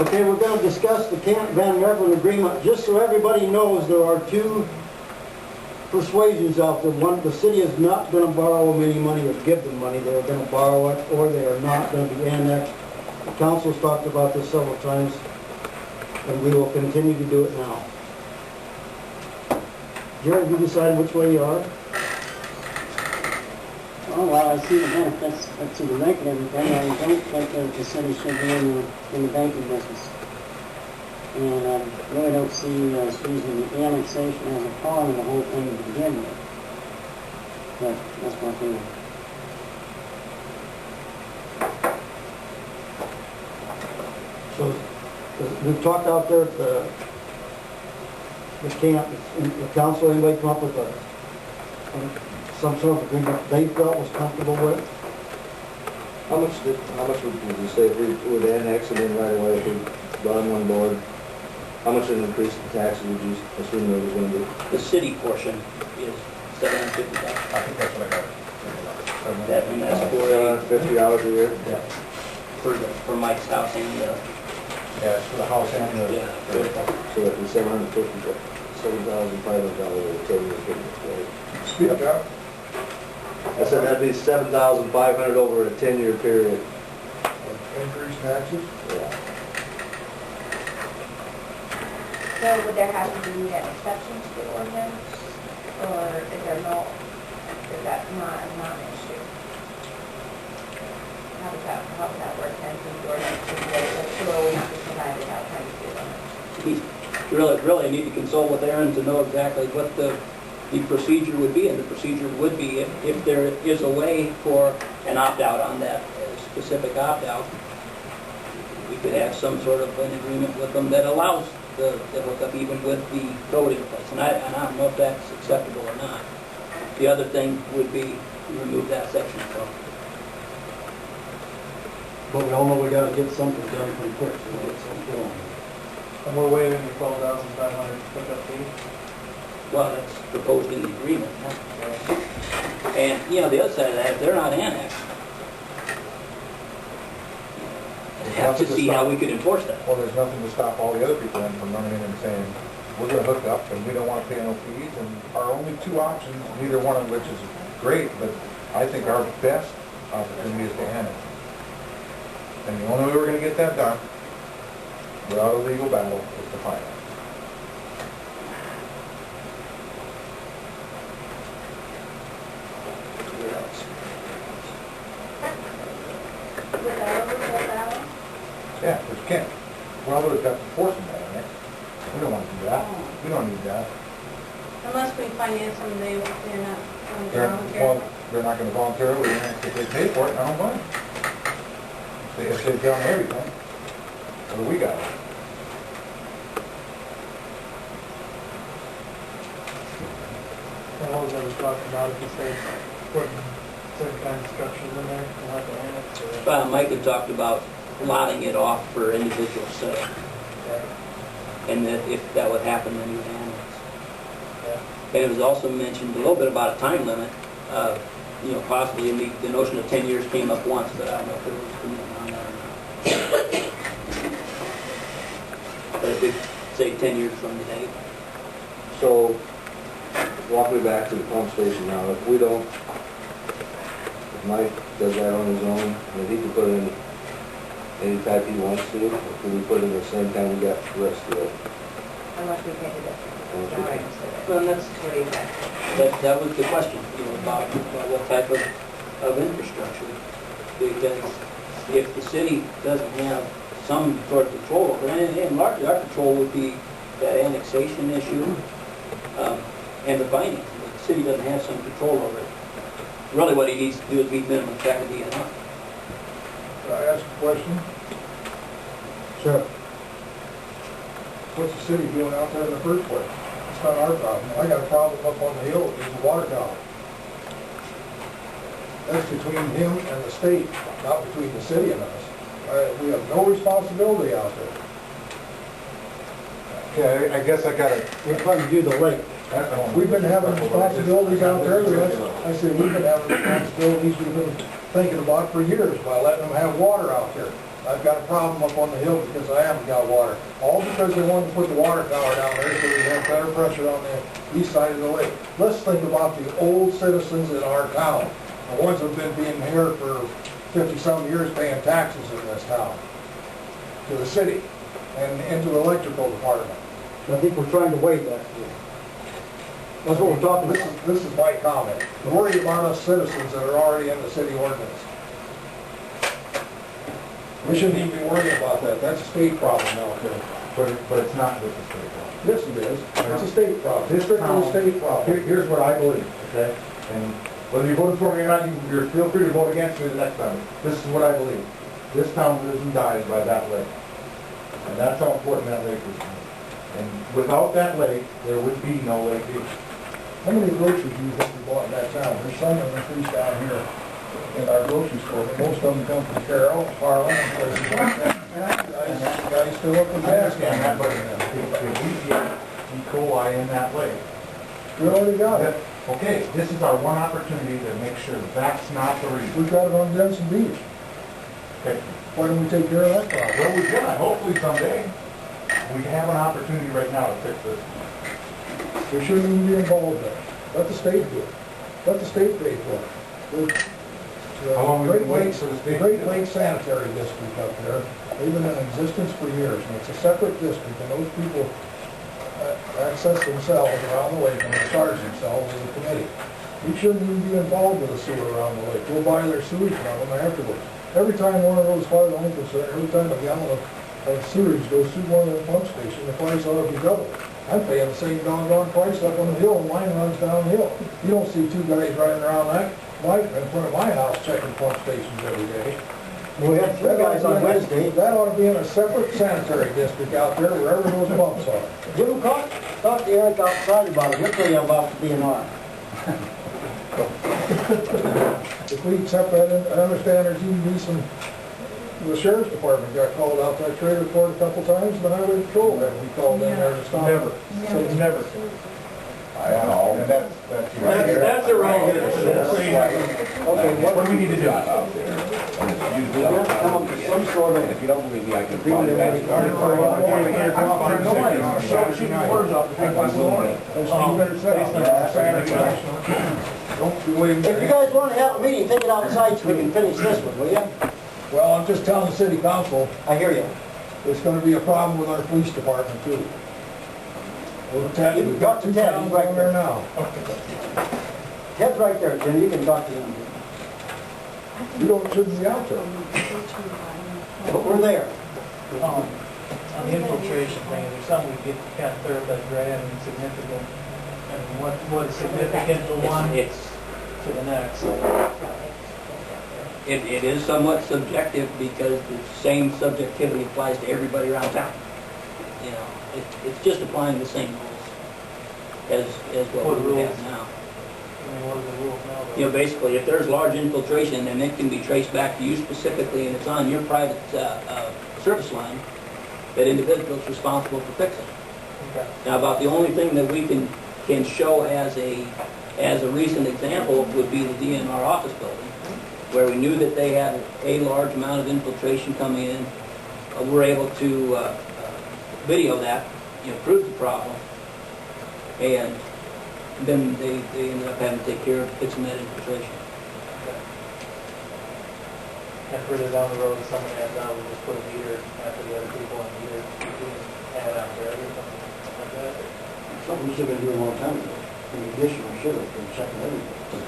Okay, we're going to discuss the Camp Van Meveren agreement. Just so everybody knows, there are two persuasions out there. One, the city is not going to borrow them any money or give them money. They are going to borrow it, or they are not going to be annexed. The council's talked about this several times, and we will continue to do it now. Jared, you decide which way you are? Oh, well, I see the benefits to the rent and everything. I don't think that the city should be in the banking business. And I really don't see using the annexation as a part of the whole thing to begin with. But that's my feeling. So we've talked out there at the camp, the council, anybody come up with some sort of agreement they felt was comfortable with? How much would you say if we would annex it in right away, if we got on one board? How much of an increase in taxes would you assume there was going to be? The city portion is $750. I think that's what I got. And that's for $50 a year? Yeah. for Mike's house and Yeah, it's for the house and the... yeah. So that'd be $750, $7,500 over 10 years. Right? Speak up. I said that'd be $7,500 over a 10-year period. Increased taxes? Yeah. So would there have to be an exception to the ordinance, or is that not a non-issue? How would that work then, since the ordinance is so we have to provide it out, how you do it? We really need to consult with Aaron to know exactly what the procedure would be, and the procedure would be if there is a way for an opt-out on that specific opt-out, we could have some sort of an agreement with them that allows the hookup even with the road in place. And I don't know if that's acceptable or not. The other thing would be to remove that section from. But we all know we got to get something done pretty quick, so we'll get something going. And we're waiving the $12,500 pickup fee. Well, that's proposed in the agreement. And, the other side of that, if they're not annexed, we'd have to see how we could enforce that. Well, there's nothing to stop all the other people then from running in and saying, we're going to hook up and we don't want to pay no fees. And our only two options, neither one of which is great, but I think our best opportunity is to annex. And the only way we're going to get that done without a legal battle is to finance. Without a legal battle? Yeah, but you can't. Well, we've got to force them that annex. We don't want to do that. We don't need that. Unless we finance them, they're not Well, they're not going to voluntarily annex if they pay for it, I don't blame them. If they've done everything, well, we got it. And what was I was talking about, if you say putting certain kind of structures in there, you'll have to annex or... Mike had talked about lotting it off for individual sale, Okay. and that if that would happen, then you would annex. Yeah. And it was also mentioned a little bit about a time limit, possibly the notion of 10 years came up once, but I don't know if there was a commitment on that or not. But it did say 10 years from the date. So, walk me back to the pump station now. If Mike does that on his own, then he can put in any type he wants to, or can we put in the same time we got the rest of it? Unless we pay the difference. Unless we pay. Well, that's What do you think? that was the question, about what type of infrastructure. Because if the city doesn't have some sort of control over it, and largely our control would be that annexation issue and the financing. But the city doesn't have some control over it. Really what he needs to do is meet minimum spec of DNR. Can I ask a question? Sure. What's the city doing out there in the first place? It's not our problem. I got a problem up on the hill, there's a water tower. That's between him and the state, not between the city and us. We have no responsibility out there. Okay, I guess I gotta... We're trying to do the lake. We've been having responsibilities out there, I said we've been having responsibilities we've been thinking about for years by letting them have water out there. I've got a problem up on the hill because I haven't got water. All because they wanted to put the water tower down there so we have better pressure on the east side of the lake. Let's think about the old citizens in our town, the ones that have been being here for 50-some years paying taxes in this town, to the city and into the electrical department. I think we're trying to waive that. That's what we're talking This about. is, this is my comment. Worry about us citizens that are already in the city ordinance. We shouldn't even be worrying about that. That's a state problem out there. But it's not just a state problem. Yes, it is. It's a state problem. It's strictly a state problem. Here's what I believe, okay? And whether you voted for me or not, you're feel free to vote against me the next time. This is what I believe. This town lives and dies by that lake. And that's how important that lake is. And without that lake, there would be no lake either. How many groceries do you think we bought in that town? There's some in the trees down here in our grocery store, but most of them come from Carroll, Harlan, and places like that. Guys fill up the I gas understand that, but can. if we get E. coli in that lake, We already got it. okay, this is our one opportunity to make sure that's not the reason. We've got it on Denison Beach. Okay. Why don't we take care of that problem? Well, we can, hopefully someday. We have an opportunity right now to fix this. We shouldn't even be involved there. Let the state do it. Let the state pay for it. How long have we Great been waiting Lakes, for the the state to Great do it? Lakes Sanitary District up there, they've been in existence for years, and it's a separate district, and those people access themselves around the lake and they charge themselves as a committee. We shouldn't even be involved with the sewer around the lake. We'll buy their sewage from them afterwards. Every time one of those fire lines, every time a gallon of sewage goes through one of the pump stations, the price ought to be doubled. I'm paying the same doggone price up on the hill, and mine runs downhill. You don't see two guys riding around in front of my house checking pump stations every day. We had three guys on Wednesday. That ought to be in a separate sanitary district out there, wherever those pumps are. Jim, talk to Eric outside about it. He'll tell you about the DNR. If we accept that, I understand there's even be some, the sheriff's department got called out to that trailer court a couple times, but highway patrol had to be called in there to stop it. Never. So never. I don't know, and that's That's a right here. Okay, what do we need to do? We have to come up with some sort of If you don't believe me, I can agreement that we can Don't be waiting. If you guys want to have a meeting, take it outside so we can finish this one, will you? Well, I'm just telling the city council, I hear you. there's gonna be a problem with our police department too. We've got two towns right there now. Ted's right there, Jim, you can talk to him. Shouldn't be out there. But we're there. On the infiltration thing, there's something we get kind of clarified, Gray, I mean, significant, and what's significant to one It's, to the next. it is somewhat subjective because the same subjectivity applies to everybody around town. You know, it's just applying the same rules as what we have now. I mean, what are the rules now? You know, basically, if there's large infiltration, then it can be traced back to you specifically, and it's on your private service line, that individual's responsible for fixing. Okay. Now, about the only thing that we can show as a recent example would be the DNR office building, where we knew that they had a large amount of infiltration coming in. We're able to video that, you know, prove the problem, and then they ended up having to take care of fixing that infiltration. And further down the road, if somebody has out, we just put a meter after the other people and meter, add out there, or something like that. Something we should have been doing a long time ago. In addition, we should have been checking everything.